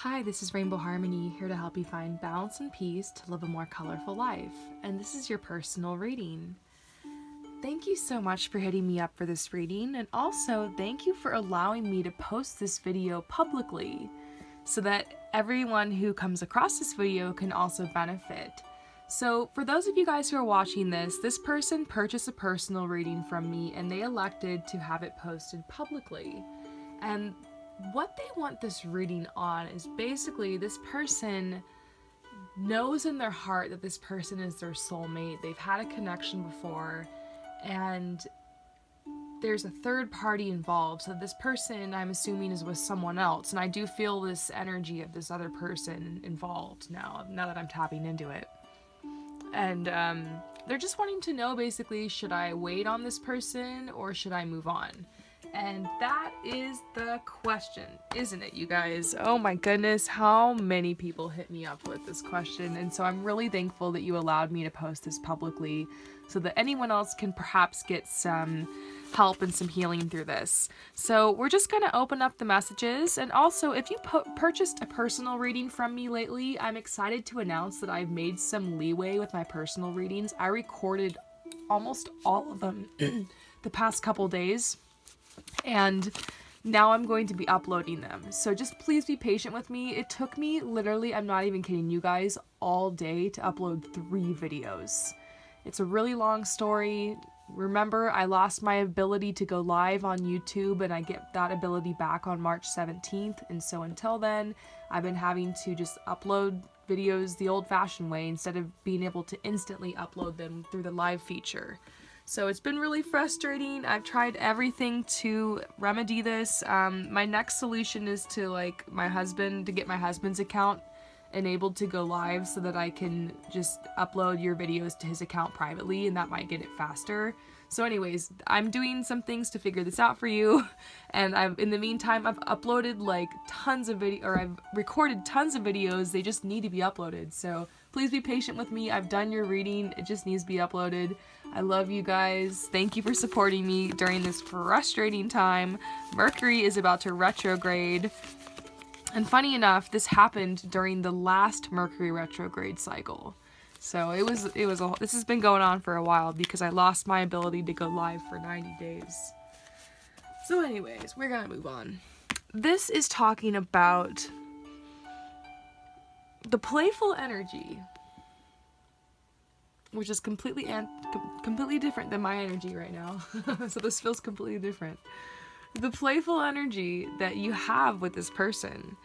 Hi, this is Rainbow Harmony, here to help you find balance and peace to live a more colorful life. And this is your personal reading. Thank you so much for hitting me up for this reading, and also thank you for allowing me to post this video publicly so that everyone who comes across this video can also benefit. So for those of you guys who are watching this person purchased a personal reading from me and they elected to have it posted publicly. And what they want this reading on is basically this person knows in their heart that this person is their soulmate. They've had a connection before and there's a third party involved. So this person, I'm assuming, is with someone else. And I do feel this energy of this other person involved now that I'm tapping into it. And they're just wanting to know basically, should I wait on this person or should I move on? And that is the question, isn't it, you guys? Oh my goodness, how many people hit me up with this question. And so I'm really thankful that you allowed me to post this publicly so that anyone else can perhaps get some help and some healing through this. So we're just going to open up the messages. And also, if you purchased a personal reading from me lately, I'm excited to announce that I've made some leeway with my personal readings. I recorded almost all of them the past couple days. And now I'm going to be uploading them. So just please be patient with me. It took me literally, I'm not even kidding you guys, all day to upload 3 videos. It's a really long story. Remember, I lost my ability to go live on YouTube and I get that ability back on March 17th. And so until then, I've been having to just upload videos the old-fashioned way instead of being able to instantly upload them through the live feature. So it's been really frustrating. I've tried everything to remedy this. My next solution is to get my husband's account enabled to go live so that I can just upload your videos to his account privately, and that might get it faster. So anyways, I'm doing some things to figure this out for you, and in the meantime, I've uploaded I've recorded tons of videos. They just need to be uploaded. So please be patient with me. I've done your reading. It just needs to be uploaded. I love you guys. Thank you for supporting me during this frustrating time. Mercury is about to retrograde. And funny enough, this happened during the last Mercury retrograde cycle. So this has been going on for a while because I lost my ability to go live for 90 days. So anyways, we're gonna move on. This is talking about the playful energy, which is completely different than my energy right now. So this feels completely different. The playful energy that you have with this person.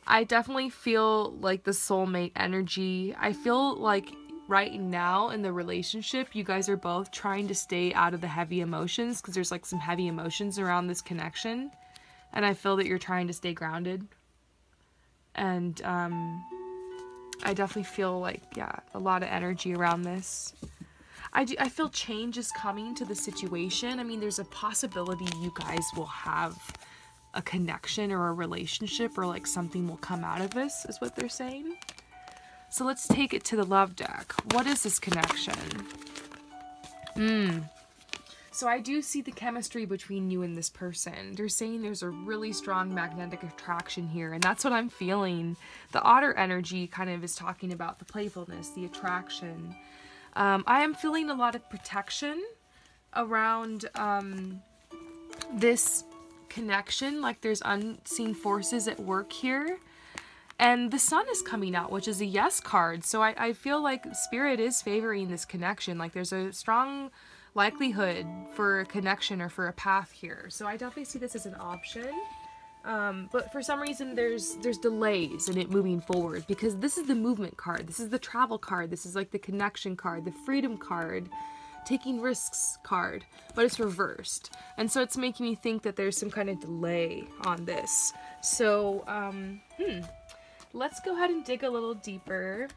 I definitely feel like the soulmate energy. I feel like right now in the relationship, you guys are both trying to stay out of the heavy emotions because there's some heavy emotions around this connection. And I feel that you're trying to stay grounded. And I definitely feel a lot of energy around this. I feel change is coming to the situation. I mean, there's a possibility you guys will have a connection or a relationship or something will come out of this, is what they're saying. So let's take it to the love deck. What is this connection? So I do see the chemistry between you and this person. They're saying there's a really strong magnetic attraction here, and that's what I'm feeling. The otter energy kind of is talking about the playfulness, the attraction. I am feeling a lot of protection around this connection, there's unseen forces at work here. And the sun is coming out, which is a yes card. So I feel like spirit is favoring this connection. There's a strong likelihood for a connection or for a path here. So I definitely see this as an option. But for some reason there's delays in it moving forward because this is the movement card. This is the travel card. This is the connection card, the freedom card, taking risks card, but it's reversed. And so it's making me think that there's some kind of delay on this. So, let's go ahead and dig a little deeper.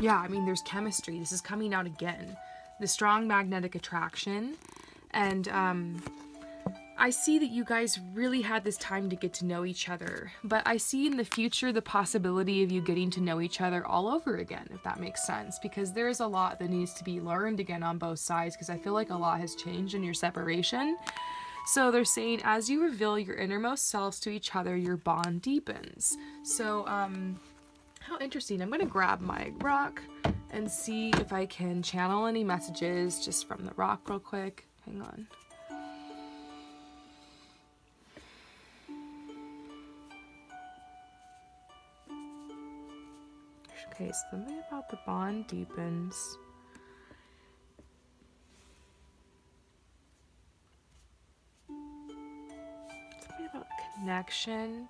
Yeah, I mean, there's chemistry. This is coming out again. The strong magnetic attraction. And I see that you guys really had this time to get to know each other, but I see in the future the possibility of you getting to know each other all over again, if that makes sense, because there is a lot that needs to be learned again on both sides, because I feel like a lot has changed in your separation. So they're saying as you reveal your innermost selves to each other, your bond deepens. So, how interesting. I'm going to grab my rock and see if I can channel any messages just from the rock real quick. Hang on. Okay, so something about the bond deepens. Something about connection.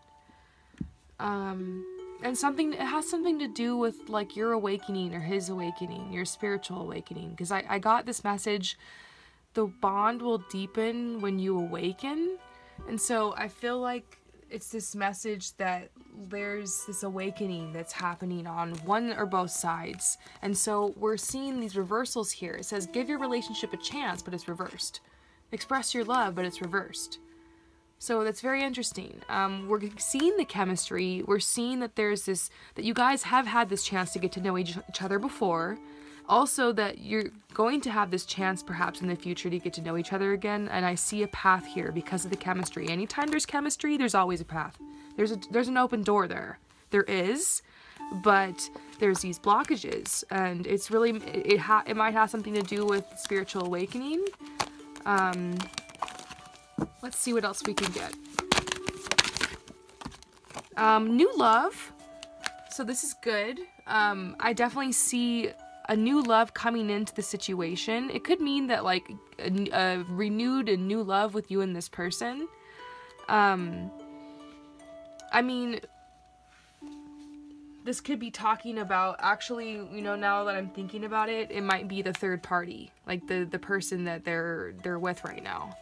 And something, it has something to do with like your awakening or his awakening, your spiritual awakening. Because I got this message, the bond will deepen when you awaken. And so I feel like it's this message that there's this awakening that's happening on one or both sides. And so we're seeing these reversals here. It says, give your relationship a chance, but it's reversed. Express your love, but it's reversed. So that's very interesting. We're seeing the chemistry. We're seeing that there's this, that you guys have had this chance to get to know each other before. Also that you're going to have this chance perhaps in the future to get to know each other again. And I see a path here because of the chemistry. Anytime there's chemistry, there's always a path. There's an open door there. There is, but there's these blockages, and it's really, it might have something to do with spiritual awakening. Let's see what else we can get. New love. So this is good. I definitely see a new love coming into the situation. It could mean that like a renewed and new love with you and this person. I mean, this could be talking about, actually, you know, now that I'm thinking about it, it might be the third party, like the person that they're with right now.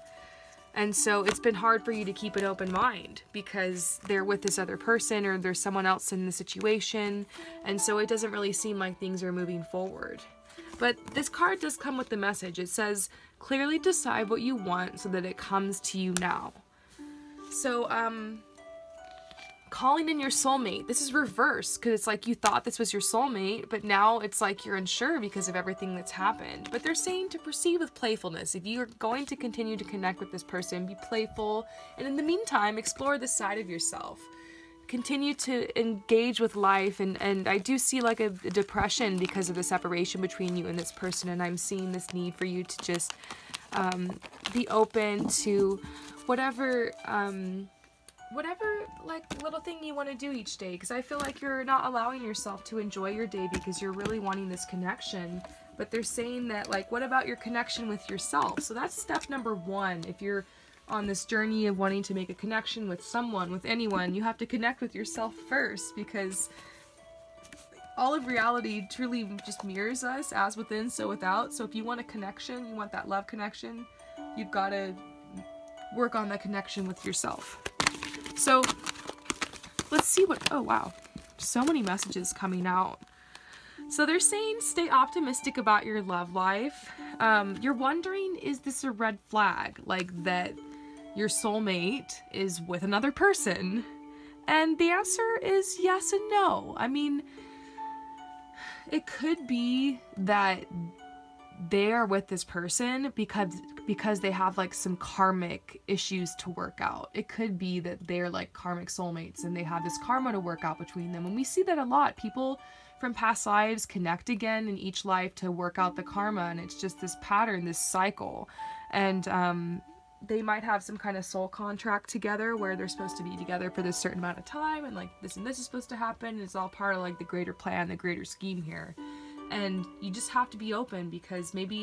And so it's been hard for you to keep an open mind because they're with this other person or there's someone else in the situation. And so it doesn't really seem like things are moving forward. But this card does come with the message. It says, clearly decide what you want so that it comes to you now. So, calling in your soulmate. This is reversed because it's like you thought this was your soulmate, but now it's like you're unsure because of everything that's happened. But they're saying to proceed with playfulness. If you're going to continue to connect with this person, be playful, and in the meantime, explore this side of yourself. Continue to engage with life, and I do see like a depression because of the separation between you and this person, and I'm seeing this need for you to just be open to whatever like little thing you want to do each day, because I feel like you're not allowing yourself to enjoy your day because you're really wanting this connection. But they're saying that, like, what about your connection with yourself? So that's step number one. If you're on this journey of wanting to make a connection with someone, with anyone, you have to connect with yourself first, because all of reality truly just mirrors us, as within, so without. So if you want a connection, you want that love connection, you've got to work on that connection with yourself. So let's see what, oh wow, so many messages coming out. So they're saying stay optimistic about your love life. You're wondering, is this a red flag? Like that your soulmate is with another person? And the answer is yes and no. I mean, it could be that they are with this person because they have like some karmic issues to work out. It could be that they're like karmic soulmates and they have this karma to work out between them. And we see that a lot. People from past lives connect again in each life to work out the karma, and it's just this pattern, this cycle. And they might have some kind of soul contract together where they're supposed to be together for this certain amount of time, and like this and this is supposed to happen. It's all part of like the greater plan, the greater scheme here. And you just have to be open, because maybe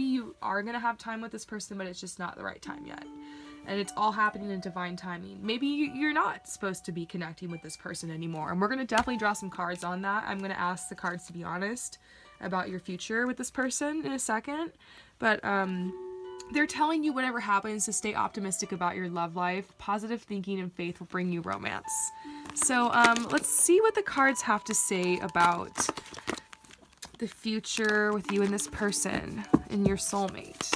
you are going to have time with this person, but it's just not the right time yet. And it's all happening in divine timing. Maybe you're not supposed to be connecting with this person anymore. And we're going to definitely draw some cards on that. I'm going to ask the cards to be honest about your future with this person in a second. But they're telling you whatever happens to stay optimistic about your love life. Positive thinking and faith will bring you romance. So let's see what the cards have to say about the future with you and this person and your soulmate.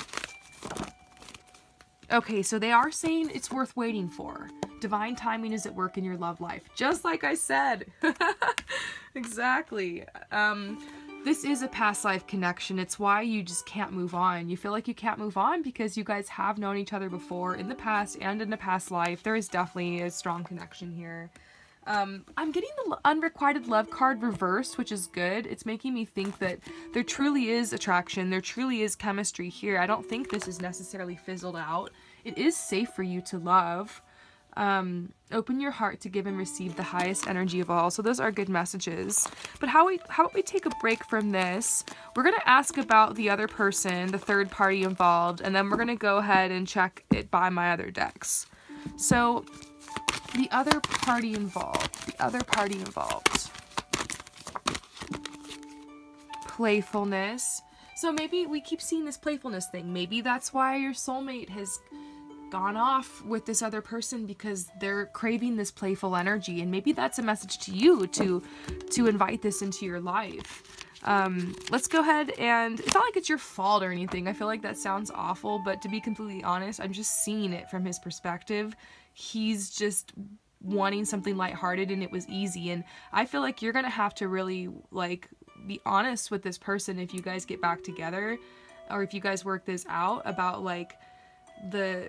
Okay, so they are saying it's worth waiting for. Divine timing is at work in your love life. Just like I said. Exactly. This is a past life connection. It's why you just can't move on. You feel like you can't move on because you guys have known each other before in the past and in a past life. There is definitely a strong connection here. I'm getting the unrequited love card reversed, which is good. It's making me think that there truly is attraction. There truly is chemistry here. I don't think this is necessarily fizzled out. It is safe for you to love. Open your heart to give and receive the highest energy of all. So those are good messages. But how about we take a break from this? We're going to ask about the other person, the third party involved, and then we're going to go ahead and check it by my other decks. So the other party involved. Playfulness. So maybe we keep seeing this playfulness thing. Maybe that's why your soulmate has gone off with this other person, because they're craving this playful energy, and maybe that's a message to you to invite this into your life. Let's go ahead, and it's not like it's your fault or anything. I feel like that sounds awful, but to be completely honest, I'm just seeing it from his perspective. He's just wanting something lighthearted, and it was easy, and I feel like you're gonna have to really like be honest with this person if you guys get back together, or if you guys work this out about like the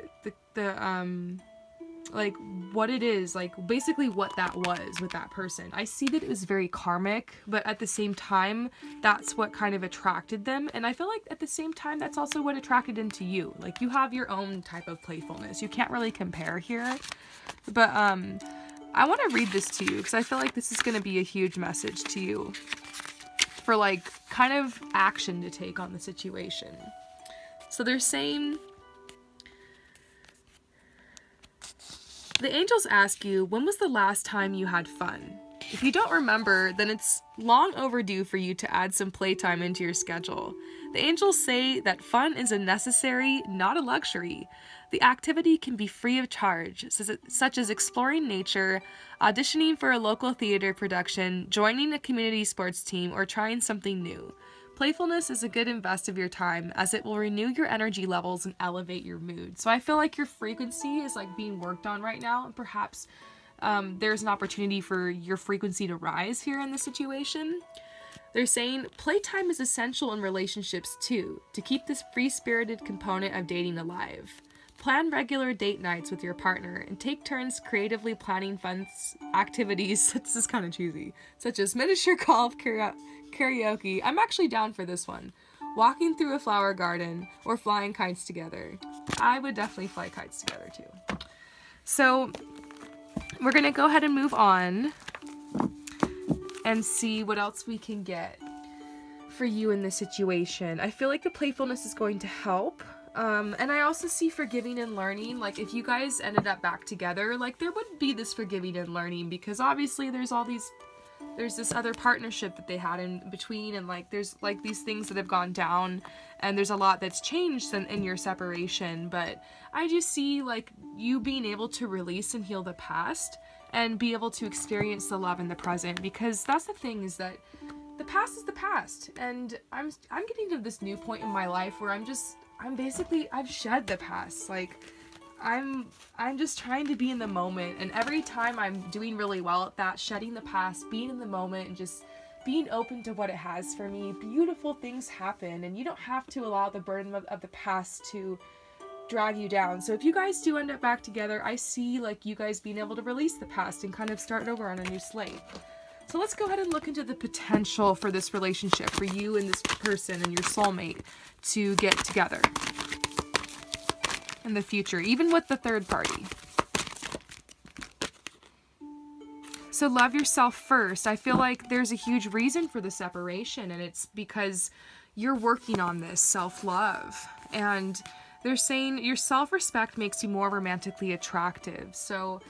like what it is, like basically what that was with that person. I see that it was very karmic, but at the same time that's what kind of attracted them, and I feel like at the same time that's also what attracted them to you. Like you have your own type of playfulness. You can't really compare here, but I want to read this to you because I feel like this is going to be a huge message to you for like kind of action to take on the situation. So they're saying, the angels ask you, when was the last time you had fun? If you don't remember, then it's long overdue for you to add some playtime into your schedule. The angels say that fun is a necessary, not a luxury. The activity can be free of charge, such as exploring nature, auditioning for a local theater production, joining a community sports team, or trying something new. Playfulness is a good invest of your time, as it will renew your energy levels and elevate your mood. So I feel like your frequency is like being worked on right now, and perhaps there's an opportunity for your frequency to rise here in this situation. They're saying playtime is essential in relationships too, to keep this free-spirited component of dating alive. Plan regular date nights with your partner and take turns creatively planning fun activities, this is kind of cheesy, such as miniature golf, karaoke. I'm actually down for this one. Walking through a flower garden or flying kites together. I would definitely fly kites together too. So we're going to go ahead and move on and see what else we can get for you in this situation. I feel like the playfulness is going to help. And I also see forgiving and learning. Like if you guys ended up back together, like there would be this forgiving and learning, because obviously there's this other partnership that they had in between, and like there's like these things that have gone down, and there's a lot that's changed in your separation. But I just see like you being able to release and heal the past and be able to experience the love in the present, because that's the thing, is that the past is the past, and I'm getting to this new point in my life where I've shed the past. Like I'm just trying to be in the moment, and every time I'm doing really well at that, shedding the past, being in the moment, and just being open to what it has for me, beautiful things happen, and you don't have to allow the burden of the past to drag you down. So if you guys do end up back together, I see like you guys being able to release the past and kind of start over on a new slate. So let's go ahead and look into the potential for this relationship, for you and this person and your soulmate to get together in the future, even with the third party. So love yourself first. I feel like there's a huge reason for the separation, and it's because you're working on this self-love. And they're saying your self-respect makes you more romantically attractive. So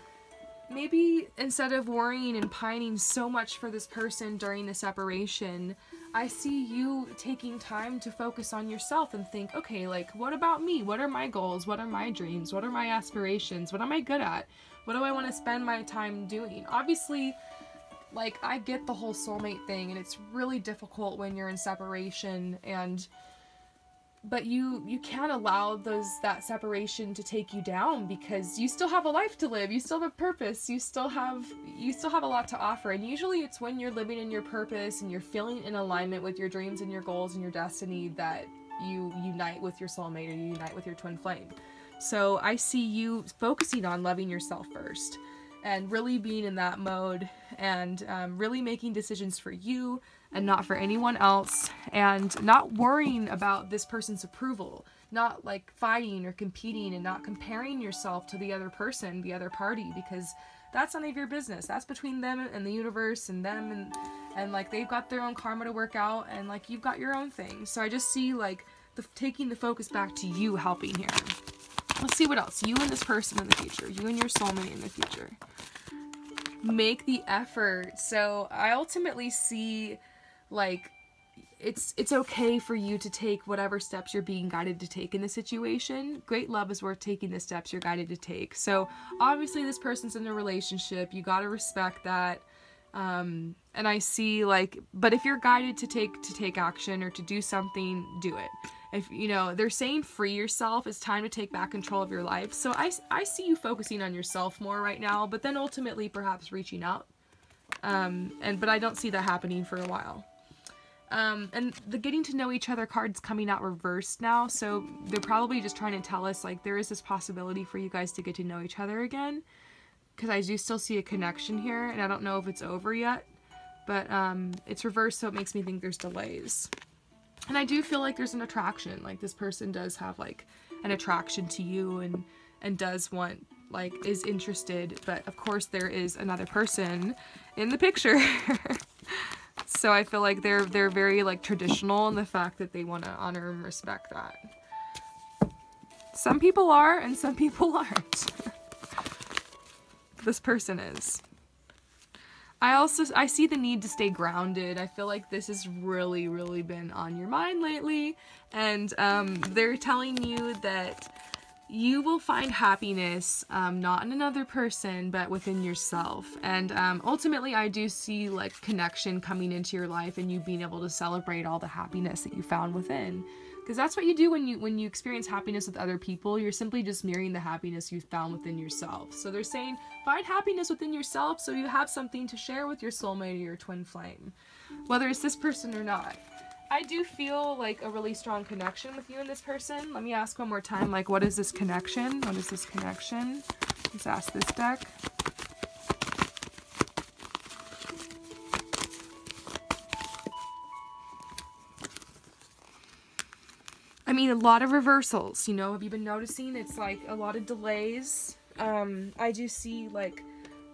maybe instead of worrying and pining so much for this person during the separation, I see you taking time to focus on yourself and think, okay, like, what about me? What are my goals? What are my dreams? What are my aspirations? What am I good at? What do I want to spend my time doing? Obviously, like, I get the whole soulmate thing, and it's really difficult when you're in separation, and but you can't allow that separation to take you down, because you still have a life to live, you still have a purpose, you still have a lot to offer. And usually it's when you're living in your purpose and you're feeling in alignment with your dreams and your goals and your destiny that you unite with your soulmate, or you unite with your twin flame. So I see you focusing on loving yourself first, and really being in that mode, and really making decisions for you and not for anyone else, and not worrying about this person's approval, not like fighting or competing, and not comparing yourself to the other person, the other party, because that's none of your business. That's between them and the universe and them, and like they've got their own karma to work out, and like you've got your own thing. So I just see like taking the focus back to you helping here. Let's see what else. You and this person in the future. You and your soulmate in the future. Make the effort. So I ultimately see like it's okay for you to take whatever steps you're being guided to take in the situation. Great love is worth taking the steps you're guided to take. So obviously this person's in a relationship. You got to respect that. And I see like, but if you're guided to take action or to do something, do it. If you know, they're saying free yourself, it's time to take back control of your life. So I see you focusing on yourself more right now, but then ultimately perhaps reaching out. But I don't see that happening for a while. And the getting to know each other card's coming out reversed now. So they're probably just trying to tell us like there is this possibility for you guys to get to know each other again. Because I do still see a connection here, and I don't know if it's over yet. But it's reversed, so it makes me think there's delays. And I do feel like there's an attraction. Like this person does have like an attraction to you, and does want, like, is interested. But of course there is another person in the picture. So I feel like they're very like traditional in the fact that they want to honor and respect that. Some people are, and some people aren't. This person is. I see the need to stay grounded. I feel like this has really, really been on your mind lately. And they're telling you that you will find happiness, not in another person, but within yourself. And ultimately, I do see like connection coming into your life, and you being able to celebrate all the happiness that you found within. Because that's what you do when you experience happiness with other people. You're simply just mirroring the happiness you found within yourself. So they're saying, find happiness within yourself so you have something to share with your soulmate or your twin flame. Whether it's this person or not. I do feel like a really strong connection with you and this person. Let me ask one more time, like, what is this connection? What is this connection? Let's ask this deck. I mean, a lot of reversals, you know, have you been noticing? It's like a lot of delays. I do see like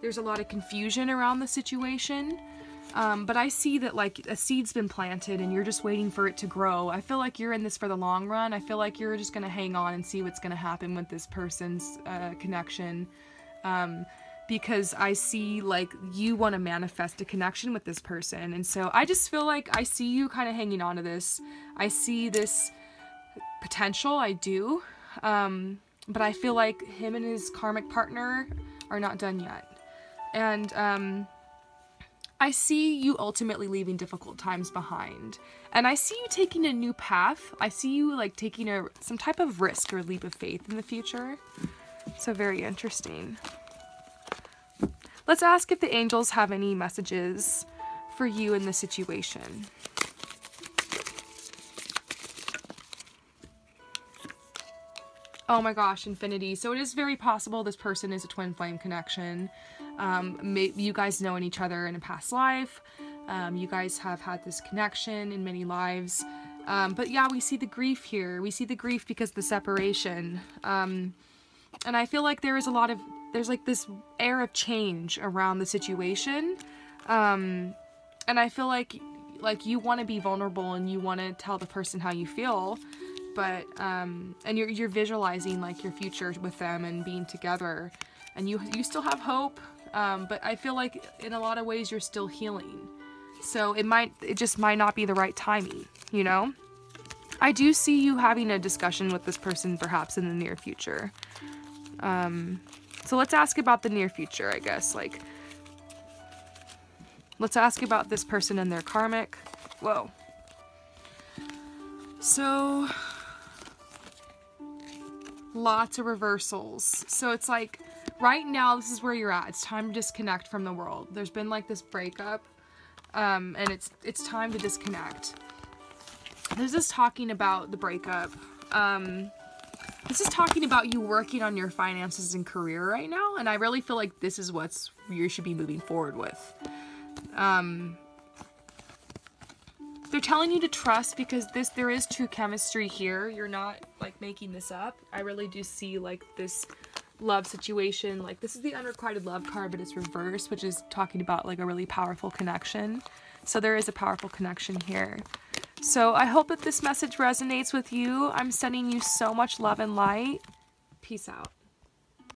there's a lot of confusion around the situation. But I see that like a seed's been planted and you're just waiting for it to grow. I feel like you're in this for the long run. I feel like you're just going to hang on and see what's going to happen with this person's connection. Because I see like you want to manifest a connection with this person. And so I just feel like I see you kind of hanging on to this. I see this potential, I do. But I feel like him and his karmic partner are not done yet. And I see you ultimately leaving difficult times behind. And I see you taking a new path. I see you like taking some type of risk or leap of faith in the future. So very interesting. Let's ask if the angels have any messages for you in this situation. Oh my gosh, infinity. So it is very possible this person is a twin flame connection. Maybe you guys know each other in a past life. You guys have had this connection in many lives. But yeah, we see the grief here. We see the grief because of the separation. And I feel like there's like this air of change around the situation. And I feel like you want to be vulnerable and you want to tell the person how you feel. But, and you're visualizing like your future with them and being together, and you still have hope. But I feel like in a lot of ways you're still healing. So it just might not be the right timing, you know? I do see you having a discussion with this person perhaps in the near future. So let's ask about the near future, I guess. Like, let's ask about this person and their karmic. Whoa. So lots of reversals. So it's like, right now, this is where you're at. It's time to disconnect from the world. There's been like this breakup, and it's time to disconnect. This is talking about the breakup. This is talking about you working on your finances and career right now, and I really feel like this is what's you should be moving forward with. They're telling you to trust because there is true chemistry here. You're not like making this up. I really do see like this love situation. Like, this is the unrequited love card, but it's reversed, which is talking about like a really powerful connection. So there is a powerful connection here. So I hope that this message resonates with you. I'm sending you so much love and light. Peace out.